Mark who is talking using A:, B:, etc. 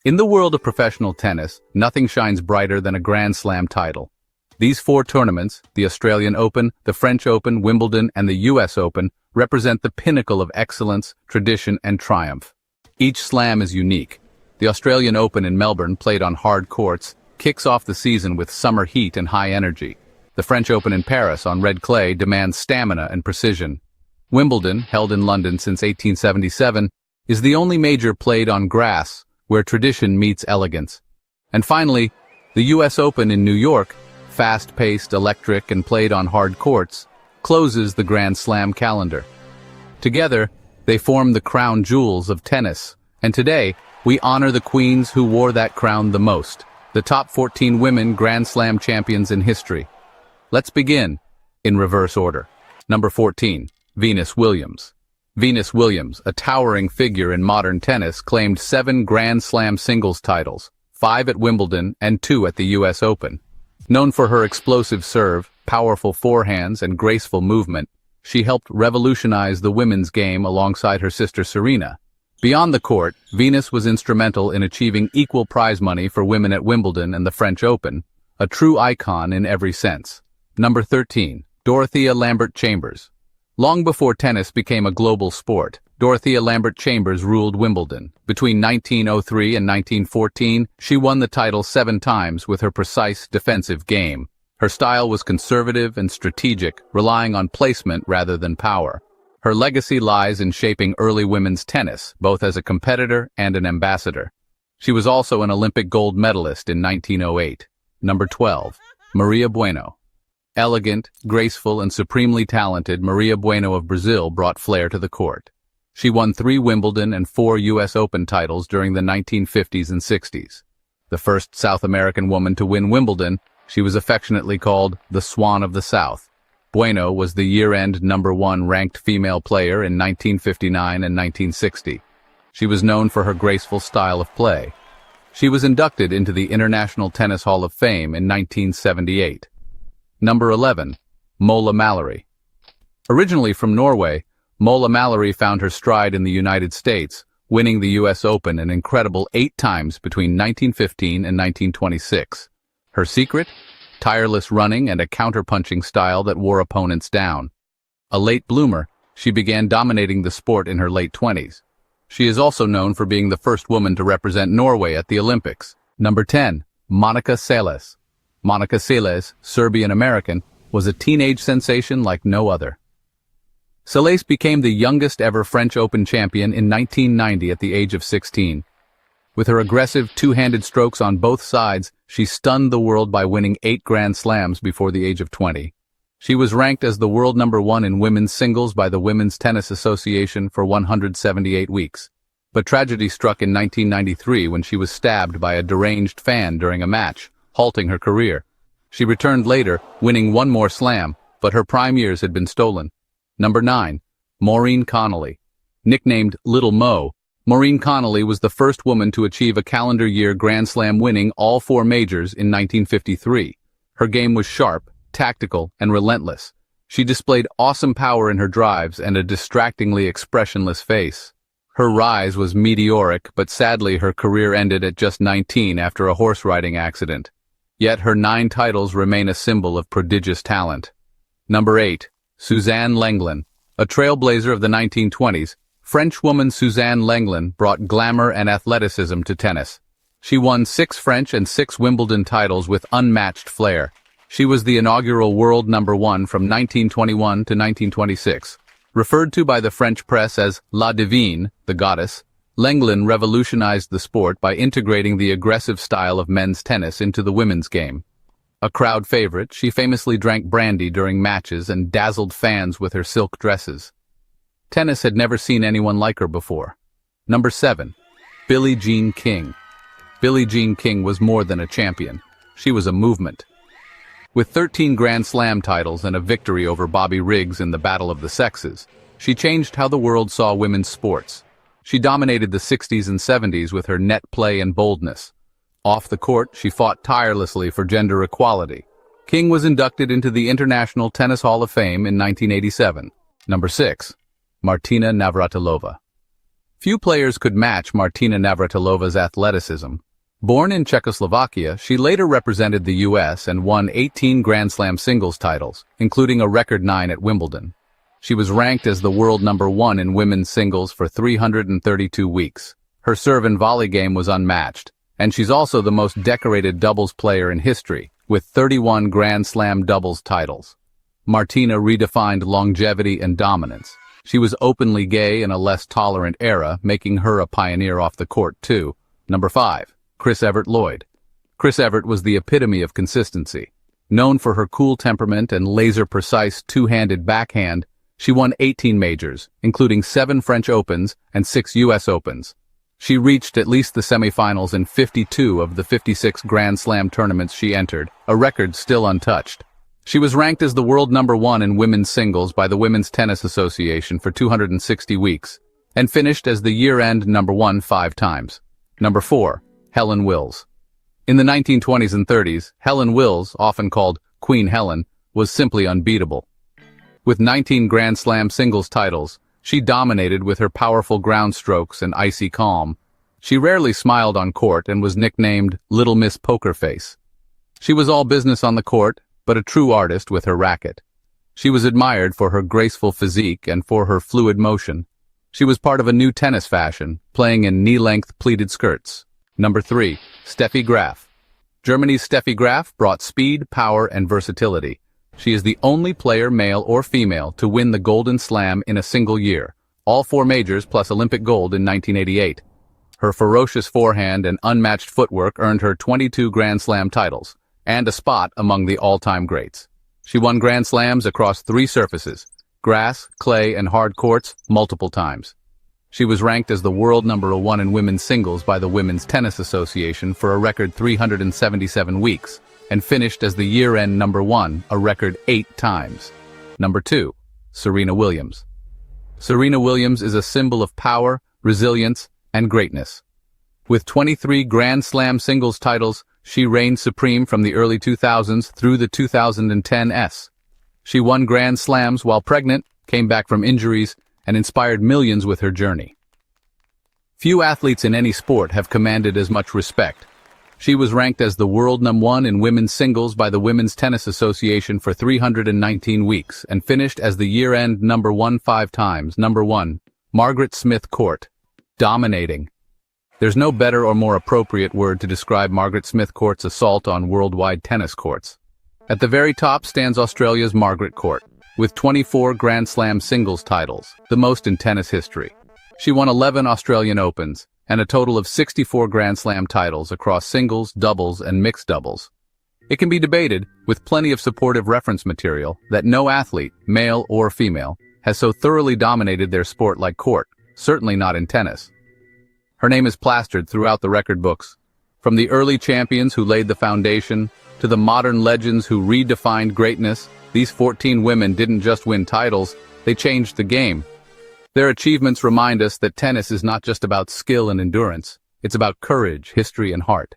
A: In the world of professional tennis, nothing shines brighter than a Grand Slam title. These four tournaments, the Australian Open, the French Open, Wimbledon, and the US Open, represent the pinnacle of excellence, tradition, and triumph. Each slam is unique. The Australian Open in Melbourne, played on hard courts, kicks off the season with summer heat and high energy. The French Open in Paris on red clay demands stamina and precision. Wimbledon, held in London since 1877, is the only major played on grass, where tradition meets elegance. And finally, the US Open in New York, fast-paced, electric, and played on hard courts, closes the Grand Slam calendar. Together, they form the crown jewels of tennis, and today, we honor the queens who wore that crown the most, the top 14 women Grand Slam champions in history. Let's begin, in reverse order. Number 14, Venus Williams. Venus Williams, a towering figure in modern tennis, claimed 7 Grand Slam singles titles, 5 at Wimbledon and 2 at the US Open. Known for her explosive serve, powerful forehands, and graceful movement, she helped revolutionize the women's game alongside her sister Serena. Beyond the court, Venus was instrumental in achieving equal prize money for women at Wimbledon and the French Open, a true icon in every sense. Number 13, Dorothea Lambert-Chambers. Long before tennis became a global sport, Dorothea Lambert-Chambers ruled Wimbledon. Between 1903 and 1914, she won the title 7 times with her precise defensive game. Her style was conservative and strategic, relying on placement rather than power. Her legacy lies in shaping early women's tennis, both as a competitor and an ambassador. She was also an Olympic gold medalist in 1908. Number 12, Maria Bueno. Elegant, graceful, and supremely talented, Maria Bueno of Brazil brought flair to the court. She won 3 Wimbledon and 4 US Open titles during the 1950s and 60s. The first South American woman to win Wimbledon, she was affectionately called the Swan of the South. Bueno was the year-end number 1 ranked female player in 1959 and 1960. She was known for her graceful style of play. She was inducted into the International Tennis Hall of Fame in 1978. Number 11, Mola Mallory. Originally from Norway, Mola Mallory found her stride in the United States, winning the US Open an incredible 8 times between 1915 and 1926. Her secret? Tireless running and a counter-punching style that wore opponents down. A late bloomer, she began dominating the sport in her late 20s. She is also known for being the first woman to represent Norway at the Olympics. Number 10, Monica Seles. Monica Seles, Serbian-American, was a teenage sensation like no other. Seles became the youngest ever French Open champion in 1990 at the age of 16. With her aggressive two-handed strokes on both sides, she stunned the world by winning 8 Grand Slams before the age of 20. She was ranked as the world number 1 in women's singles by the Women's Tennis Association for 178 weeks. But tragedy struck in 1993 when she was stabbed by a deranged fan during a match, halting her career. She returned later, winning 1 more slam, but her prime years had been stolen. Number 9, Maureen Connolly. Nicknamed Little Mo, Maureen Connolly was the first woman to achieve a calendar year Grand Slam, winning all 4 majors in 1953. Her game was sharp, tactical, and relentless. She displayed awesome power in her drives and a distractingly expressionless face. Her rise was meteoric, but sadly her career ended at just 19 after a horse riding accident. Yet her 9 titles remain a symbol of prodigious talent. Number 8, Suzanne Lenglen. A trailblazer of the 1920s, French woman Suzanne Lenglen brought glamour and athleticism to tennis. She won 6 French and 6 Wimbledon titles with unmatched flair. She was the inaugural world number 1 from 1921 to 1926. Referred to by the French press as La Divine, the goddess, Lenglen revolutionized the sport by integrating the aggressive style of men's tennis into the women's game. A crowd favorite, she famously drank brandy during matches and dazzled fans with her silk dresses. Tennis had never seen anyone like her before. Number 7, Billie Jean King. Billie Jean King was more than a champion. She was a movement. With 13 Grand Slam titles and a victory over Bobby Riggs in the Battle of the Sexes, she changed how the world saw women's sports. She dominated the 60s and 70s with her net play and boldness. Off the court, she fought tirelessly for gender equality. King was inducted into the International Tennis Hall of Fame in 1987. Number 6, Martina Navratilova. Few players could match Martina Navratilova's athleticism. Born in Czechoslovakia, she later represented the US and won 18 Grand Slam singles titles, including a record 9 at Wimbledon. She was ranked as the world number 1 in women's singles for 332 weeks. Her serve and volley game was unmatched, and she's also the most decorated doubles player in history, with 31 Grand Slam doubles titles. Martina redefined longevity and dominance. She was openly gay in a less tolerant era, making her a pioneer off the court too. Number 5. Chris Evert-Lloyd. Chris Evert was the epitome of consistency. Known for her cool temperament and laser-precise two-handed backhand, she won 18 majors, including 7 French Opens and 6 US Opens. She reached at least the semifinals in 52 of the 56 Grand Slam tournaments she entered, a record still untouched. She was ranked as the world number 1 in women's singles by the Women's Tennis Association for 260 weeks, and finished as the year-end number 1 5 times. Number 4. Helen Wills. In the 1920s and 30s, Helen Wills, often called Queen Helen, was simply unbeatable. With 19 Grand Slam singles titles, she dominated with her powerful ground strokes and icy calm. She rarely smiled on court and was nicknamed Little Miss Poker Face. She was all business on the court, but a true artist with her racket. She was admired for her graceful physique and for her fluid motion. She was part of a new tennis fashion, playing in knee-length pleated skirts. Number 3. Steffi Graf. Germany's Steffi Graf brought speed, power, and versatility. She is the only player, male or female, to win the Golden Slam in a single year, all 4 majors plus Olympic gold in 1988. Her ferocious forehand and unmatched footwork earned her 22 Grand Slam titles, and a spot among the all-time greats. She won Grand Slams across 3 surfaces, grass, clay, and hard courts, multiple times. She was ranked as the world number 1 in women's singles by the Women's Tennis Association for a record 377 weeks, and finished as the year-end number 1, a record 8 times. Number 2. Serena Williams. Serena Williams is a symbol of power, resilience, and greatness. With 23 Grand Slam singles titles, she reigned supreme from the early 2000s through the 2010s. She won Grand Slams while pregnant, came back from injuries, and inspired millions with her journey. Few athletes in any sport have commanded as much respect. She was ranked as the world number 1 in women's singles by the Women's Tennis Association for 319 weeks and finished as the year-end number 1 5 times. Number 1. Margaret Smith Court. Dominating. There's no better or more appropriate word to describe Margaret Smith Court's assault on worldwide tennis courts. At the very top stands Australia's Margaret Court, with 24 Grand Slam singles titles, the most in tennis history. She won 11 Australian Opens, and a total of 64 Grand Slam titles across singles, doubles, and mixed doubles. It can be debated, with plenty of supportive reference material, that no athlete, male or female, has so thoroughly dominated their sport like Court, certainly not in tennis. Her name is plastered throughout the record books. From the early champions who laid the foundation, to the modern legends who redefined greatness, these 14 women didn't just win titles, they changed the game. Their achievements remind us that tennis is not just about skill and endurance, it's about courage, history, and heart.